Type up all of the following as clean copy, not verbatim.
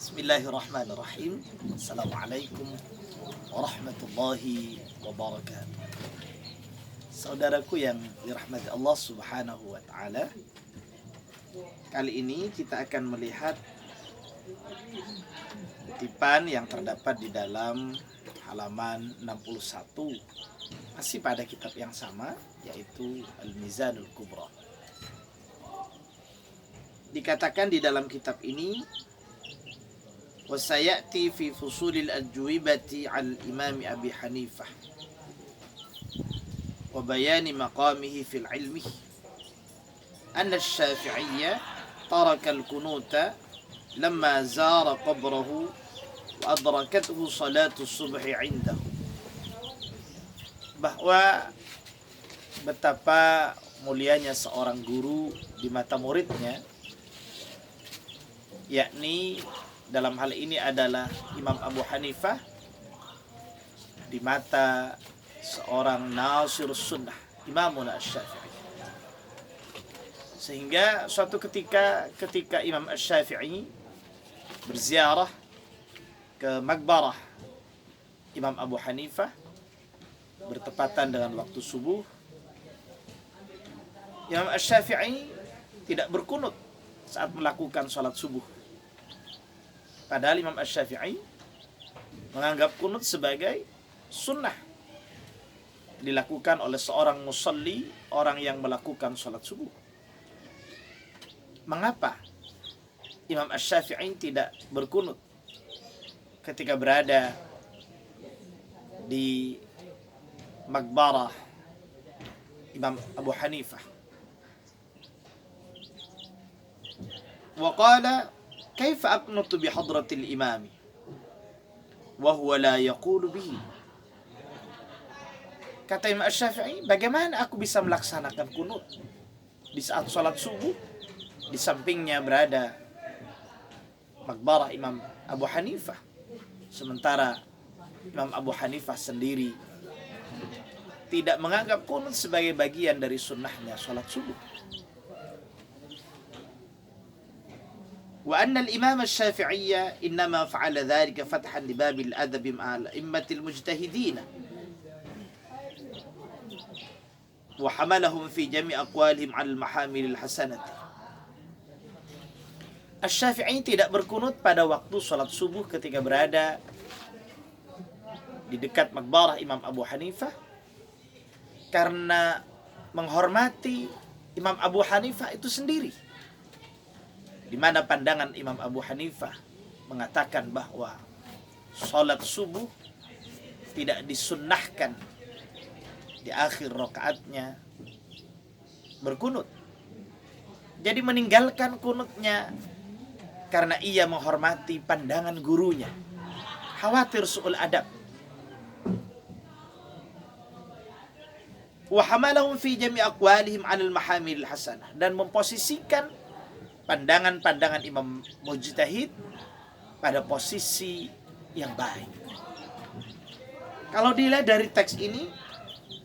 Bismillahirrahmanirrahim. Assalamualaikum warahmatullahi wabarakatuh. Saudaraku yang dirahmati Allah Subhanahu wa taala, kali ini kita akan melihat kutipan yang terdapat di dalam halaman 61, masih pada kitab yang sama, yaitu Al-Mizanul Kubra. Dikatakan di dalam kitab ini, وسيأتي في فصول الأجوبة على الإمام أبي حنيفة وبيان مقامه في العلم أن الشافعي ترك القنوت لما زار قبره وأدركته صلاة الصبح عنده. Bahwa betapa mulianya seorang guru di mata muridnya, yakni dalam hal ini adalah Imam Abu Hanifah di mata seorang Nasir Sunnah, Imamuna Asy-Syafi'i. Sehingga suatu ketika Imam Asy-Syafi'i berziarah ke Maqbarah Imam Abu Hanifah bertepatan dengan waktu subuh, Imam Asy-Syafi'i tidak berkunut saat melakukan sholat subuh. Padahal Imam Asy-Syafi'i menganggap kunut sebagai sunnah dilakukan oleh seorang musalli, orang yang melakukan sholat subuh. Mengapa Imam Asy-Syafi'i tidak berkunut ketika berada di Maqbarah Imam Abu Hanifah? Wa qala kaifa aqnutu bi hadratil imami wa huwa la yaqulu bihi. Kata Imam Asy-Syafi'i, bagaimana aku bisa melaksanakan kunut di saat sholat subuh, di sampingnya berada Maqbarah Imam Abu Hanifah, sementara Imam Abu Hanifah sendiri tidak menganggap kunut sebagai bagian dari sunnahnya sholat subuh. وأن الإمام الشافعي إنما فعل ذلك فتحا لباب الأدب مع الأئمة المجتهدين وحملهم في جميع أقوالهم على المحامل الحسنة. Asy-Syafi'i tidak berkunut pada waktu sholat subuh ketika berada di dekat Maqbarah Imam Abu Hanifah karena menghormati Imam Abu Hanifah itu sendiri, di mana pandangan Imam Abu Hanifah mengatakan bahwa sholat subuh tidak disunnahkan di akhir rakaatnya berkunut. Jadi meninggalkan kunutnya karena ia menghormati pandangan gurunya, khawatir su'ul adab. Wa hamalahum fi jami' aqwalihim 'alal mahamil hasanah, dan memposisikan pandangan-pandangan Imam Mujtahid pada posisi yang baik. Kalau dilihat dari teks ini,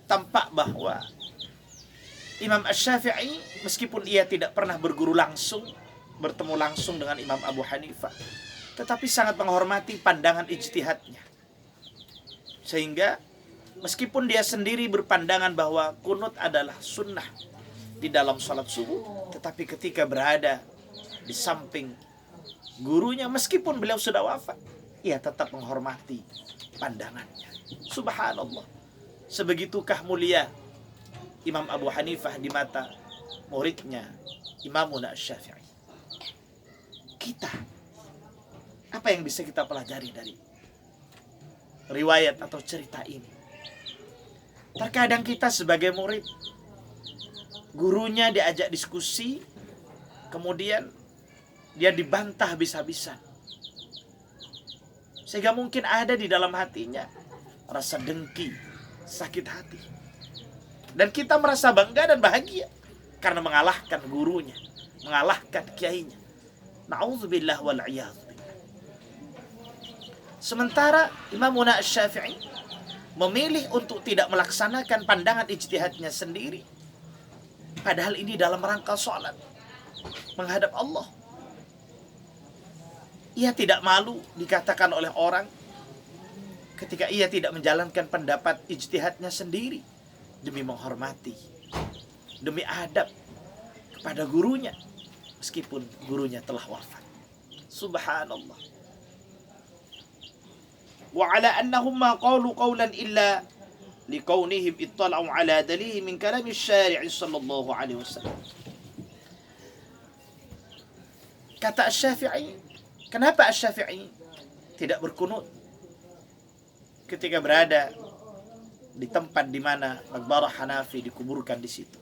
tampak bahwa Imam Asy-Syafi'i meskipun ia tidak pernah bertemu langsung dengan Imam Abu Hanifah, tetapi sangat menghormati pandangan ijtihadnya. Sehingga meskipun dia sendiri berpandangan bahwa kunut adalah sunnah di dalam salat subuh, tetapi ketika berada di samping gurunya, meskipun beliau sudah wafat, ia tetap menghormati pandangannya. Subhanallah, sebegitukah mulia Imam Abu Hanifah di mata muridnya Imamuna Asy-Syafi'i. Kita, apa yang bisa kita pelajari dari riwayat atau cerita ini? Terkadang kita sebagai murid, gurunya diajak diskusi, kemudian dia dibantah habis-habisan, sehingga mungkin ada di dalam hatinya rasa dengki, sakit hati, dan kita merasa bangga dan bahagia karena mengalahkan gurunya, mengalahkan kiainya. Na'udzubillah wal iyadzubillah. Sementara Imamuna Asy-Syafi'i memilih untuk tidak melaksanakan pandangan ijtihadnya sendiri, padahal ini dalam rangka sholat menghadap Allah. Ia tidak malu dikatakan oleh orang ketika ia tidak menjalankan pendapat ijtihadnya sendiri demi menghormati, demi adab kepada gurunya meskipun gurunya telah wafat. Subhanallah. Wa ala annahum ma qalu qawlan illa liqaunihim ittala'u ala dalil min kalam asy-syari' sallallahu alaihi wasallam. Kata Asy-Syafi'i, kenapa Asy-Syafi'i tidak berkunut ketika berada di tempat di mana maqbarah Hanafi dikuburkan di situ?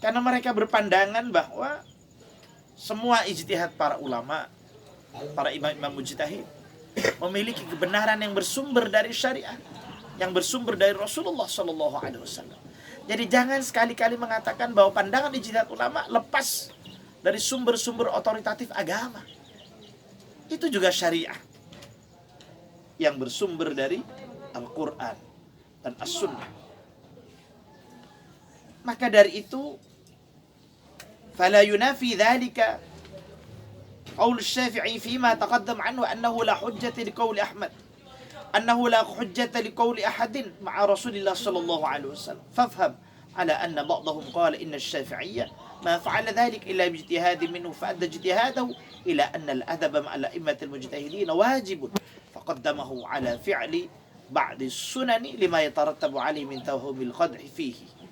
Karena mereka berpandangan bahwa semua ijtihad para ulama, para imam-imam mujtahid memiliki kebenaran yang bersumber dari syariat, yang bersumber dari Rasulullah sallallahu alaihi wasallam. Jadi jangan sekali-kali mengatakan bahwa pandangan ijtihad ulama lepas dari sumber-sumber otoritatif agama. Itu juga syariah yang bersumber dari Al-Quran dan As-Sunnah. Maka dari itu, فلا ينافي ذلك قول الشافعي فيما تقدم عنه أنه لا حجة لقول أحمد أنه لا حجة لقول أحد مع رسول الله صلى الله عليه وسلم فافهم على أن بعضهم قال إن الشافعية ما فعل ذلك إلا باجتهاد منه فأدى اجتهاده إلى أن الأدب مع الأئمة المجتهدين واجب فقدمه على فعل بعض السنن لما يترتب عليه من توهم القدح فيه.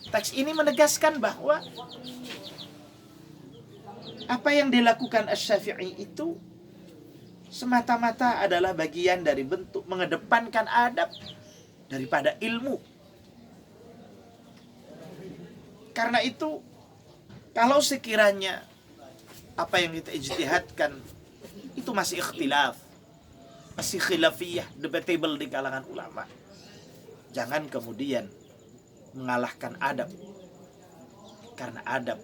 Teks ini menegaskan bahwa apa yang dilakukan Asy-Syafi'i itu semata-mata adalah bagian dari bentuk mengedepankan adab daripada ilmu. Karena itu, kalau sekiranya apa yang kita ijtihadkan itu masih ikhtilaf, masih khilafiyah, debatable di kalangan ulama, jangan kemudian mengalahkan adab, karena adab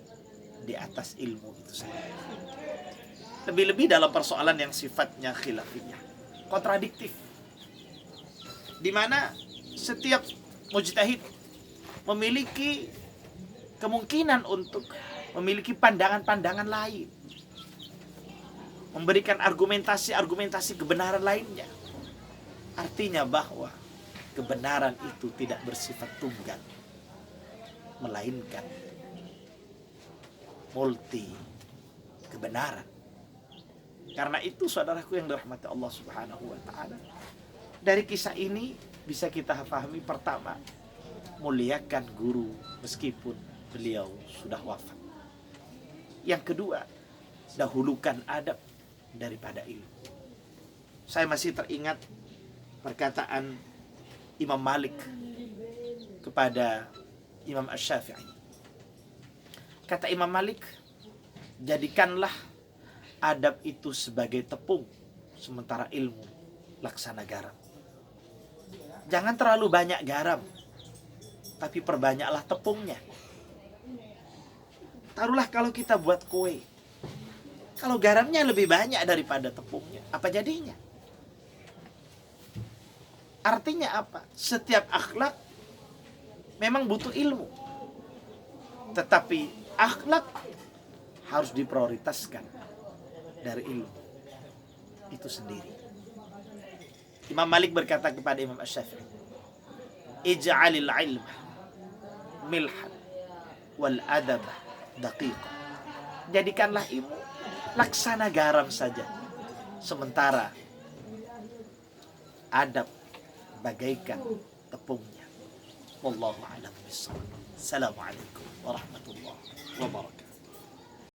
di atas ilmu itu sendiri. Lebih-lebih dalam persoalan yang sifatnya khilafiyah, kontradiktif, di mana setiap mujtahid memiliki kemungkinan untuk memiliki pandangan-pandangan lain, memberikan argumentasi-argumentasi kebenaran lainnya. Artinya bahwa kebenaran itu tidak bersifat tunggal, melainkan multi kebenaran. Karena itu saudaraku yang dirahmati Allah Subhanahu wa taala, dari kisah ini bisa kita pahami, pertama, muliakan guru meskipun beliau sudah wafat. Yang kedua, dahulukan adab daripada ilmu. Saya masih teringat perkataan Imam Malik kepada Imam Asy-Syafi'i. Kata Imam Malik, jadikanlah adab itu sebagai tepung, sementara ilmu laksana garam. Jangan terlalu banyak garam, tapi perbanyaklah tepungnya. Taruhlah kalau kita buat kue, kalau garamnya lebih banyak daripada tepungnya, apa jadinya? Artinya apa? Setiap akhlak memang butuh ilmu, tetapi akhlak harus diprioritaskan dari ilmu itu sendiri. Imam Malik berkata kepada Imam Asy-Syafi'i, ij'alil ilma milhan wal adaba daqiqa. Jadikanlah ilmu laksana garam saja, sementara adab bagaikan tepungnya. Wallahu a'lam bishawab. Assalamualaikum warahmatullahi wabarakatuh.